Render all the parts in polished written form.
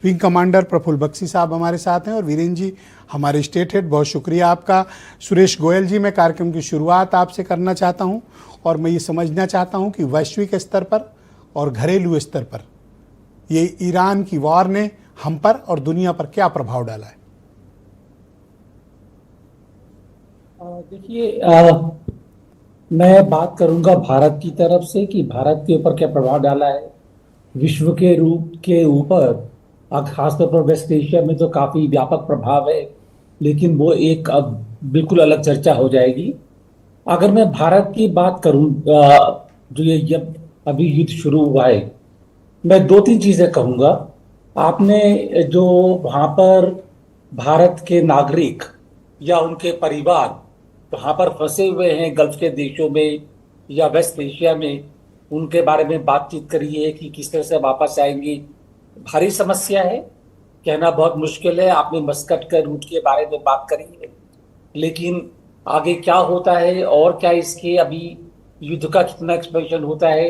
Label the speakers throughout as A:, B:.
A: Wing commander Praful Bakshi साहब हमारे साथ हैं और वीरेंद्र जी हमारे स्टेट हेड, बहुत शुक्रिया आपका। सुरेश गोयल जी, मैं कार्यक्रम की शुरुआत आपसे करना चाहता हूं और मैं ये समझना चाहता हूं कि वैश्विक स्तर पर और घरेलू स्तर पर ये ईरान की वॉर ने हम पर और दुनिया पर क्या प्रभाव डाला है।
B: देखिए, मैं बात करूंगा भारत की तरफ से कि भारत के ऊपर क्या प्रभाव डाला है विश्व के रूप के ऊपर। खासतौर पर वेस्ट एशिया में तो काफी व्यापक प्रभाव है, लेकिन वो एक अब बिल्कुल अलग चर्चा हो जाएगी। अगर मैं भारत की बात करूं, जो ये जब अभी युद्ध शुरू हुआ है, मैं दो तीन चीजें कहूंगा। आपने जो वहां पर भारत के नागरिक या उनके परिवार वहां पर फंसे हुए हैं गल्फ के देशों में या वेस्ट एशिया में, उनके बारे में बातचीत करी है कि किस तरह से वापस आएंगे। भारी समस्या है, कहना बहुत मुश्किल है। आपने मस्कट के रूट के बारे में बात करी है, लेकिन आगे क्या होता है और क्या इसके अभी युद्ध का कितना एक्सपेंशन होता है,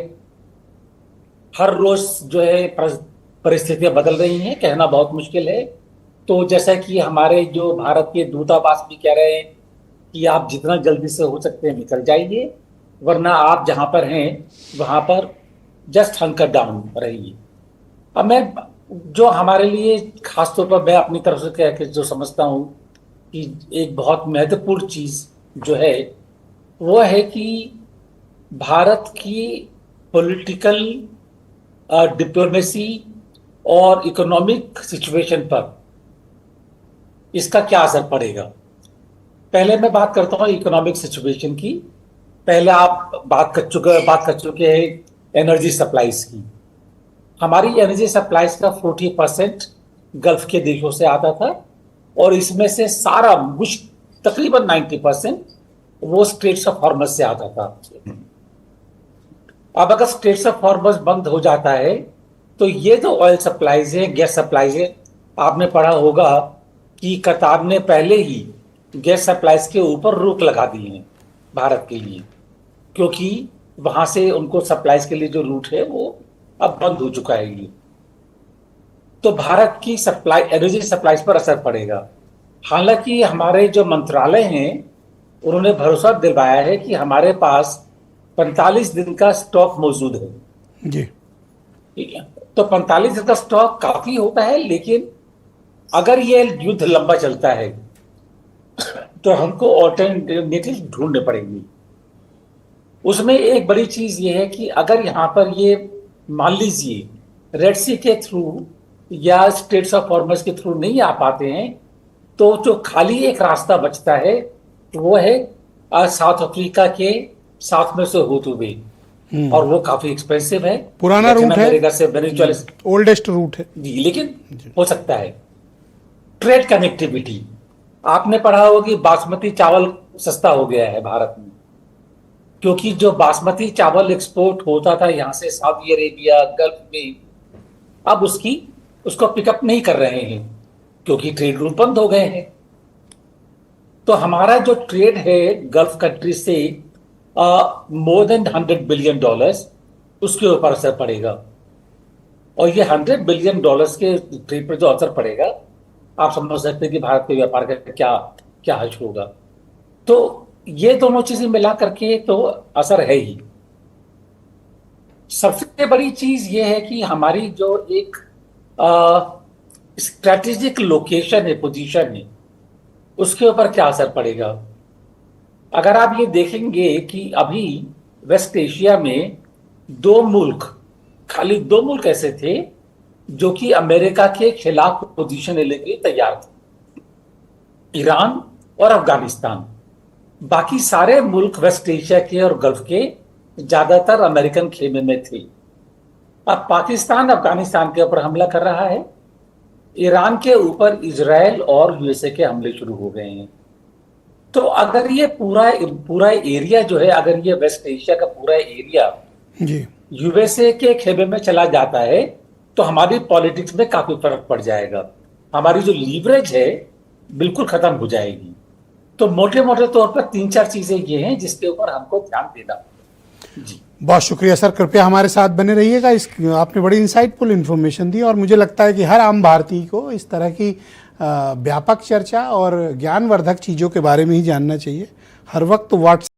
B: हर रोज जो है परिस्थितियां बदल रही हैं, कहना बहुत मुश्किल है। तो जैसा कि हमारे जो भारत के दूतावास भी कह रहे हैं कि आप जितना जल्दी से हो सकते हैं निकल जाइए, वरना आप जहां पर हैं वहां पर जस्ट हंकर डाउन रहिए। अब मैं जो हमारे लिए खासतौर पर मैं अपनी तरफ से कह के जो समझता हूँ कि एक बहुत महत्वपूर्ण चीज जो है वो है कि भारत की पॉलिटिकल डिप्लोमेसी और इकोनॉमिक सिचुएशन पर इसका क्या असर पड़ेगा। पहले मैं बात करता हूँ इकोनॉमिक सिचुएशन की। पहले आप बात कर चुके हैं एनर्जी सप्लाईज की। हमारी एनर्जी सप्लाईज का 40% गल्फ के देशों से आता था और इसमें से सारा तकरीबन 90% वो स्ट्रेट्स ऑफ हॉर्मज से आता था। अब अगर स्ट्रेट्स ऑफ हॉर्मज बंद हो जाता है तो ये जो ऑयल सप्लाईज है, गैस सप्लाईज है, आपने पढ़ा होगा कि कतार ने पहले ही गैस सप्लाईज के ऊपर रोक लगा दी है भारत के लिए, क्योंकि वहां से उनको सप्लाईज के लिए जो रूट है वो अब बंद हो चुका है ये। तो भारत की सप्लाई, एनर्जी सप्लाईज पर असर पड़ेगा। हालांकि हमारे जो मंत्रालय हैं उन्होंने भरोसा दिलवाया है कि हमारे पास 45 दिन का स्टॉक मौजूद है
A: जी,
B: ठीक है। तो 45 दिन का स्टॉक काफी होता है, लेकिन अगर ये युद्ध लंबा चलता है तो हमको ऑल्टरनेटिव ढूंढने पड़ेंगे। उसमें एक बड़ी चीज ये है कि अगर यहां पर ये मान लीजिए रेड सी के थ्रू या स्ट्रेट्स ऑफ हॉर्मज के थ्रू नहीं आ पाते हैं, तो जो खाली एक रास्ता बचता है वो है साउथ अफ्रीका के साउथ में से होते हुए, और वो काफी एक्सपेंसिव है।
A: पुराना
B: लैटिन
A: रूट है,
B: अमेरिका से वेनेजुएला,
A: ओल्डेस्ट रूट है
B: जी, लेकिन हो सकता है। ट्रेड कनेक्टिविटी, आपने पढ़ा होगा कि बासमती चावल सस्ता हो गया है भारत में, क्योंकि जो बासमती चावल एक्सपोर्ट होता था यहां से सऊदी अरेबिया गल्फ में, अब उसको पिकअप नहीं कर रहे हैं क्योंकि ट्रेड रूट बंद हो गए हैं। तो हमारा जो ट्रेड है गल्फ कंट्री से मोर देन $100 बिलियन, उसके ऊपर असर पड़ेगा। और ये $100 बिलियन के ट्रेड पर जो असर पड़ेगा, आप समझ सकते हैं कि भारत के व्यापार का क्या क्या हल होगा। तो ये दोनों चीजें मिला करके तो असर है ही। सबसे बड़ी चीज ये है कि हमारी जो एक स्ट्रेटेजिक लोकेशन है, पोजीशन है, उसके ऊपर क्या असर पड़ेगा। अगर आप ये देखेंगे कि अभी वेस्ट एशिया में खाली दो मुल्क ऐसे थे जो कि अमेरिका के खिलाफ पोजीशन लेने के लिए तैयार थे, ईरान और अफगानिस्तान। बाकी सारे मुल्क वेस्ट एशिया के और गल्फ के ज्यादातर अमेरिकन खेमे में थे। अब पाकिस्तान अफगानिस्तान के ऊपर हमला कर रहा है, ईरान के ऊपर इजराइल और यूएसए के हमले शुरू हो गए हैं। तो अगर ये पूरा पूरा एरिया जो है, अगर ये वेस्ट एशिया का पूरा एरिया
A: जी,
B: यूएसए के खेमे में चला जाता है तो हमारी पॉलिटिक्स में काफी फर्क पड़ जाएगा। हमारी जो लीवरेज है बिल्कुल खत्म हो जाएगी। तो मोटे मोटे तौर पर तीन चार चीजें ये हैं जिसके ऊपर हमको ध्यान देना। जी।
A: बहुत शुक्रिया सर, कृपया हमारे साथ बने रहिएगा। इस आपने बड़ी इंसाइटफुल इन्फॉर्मेशन दी और मुझे लगता है कि हर आम भारतीय को इस तरह की व्यापक चर्चा और ज्ञानवर्धक चीज़ों के बारे में ही जानना चाहिए। हर वक्त व्हाट्सएप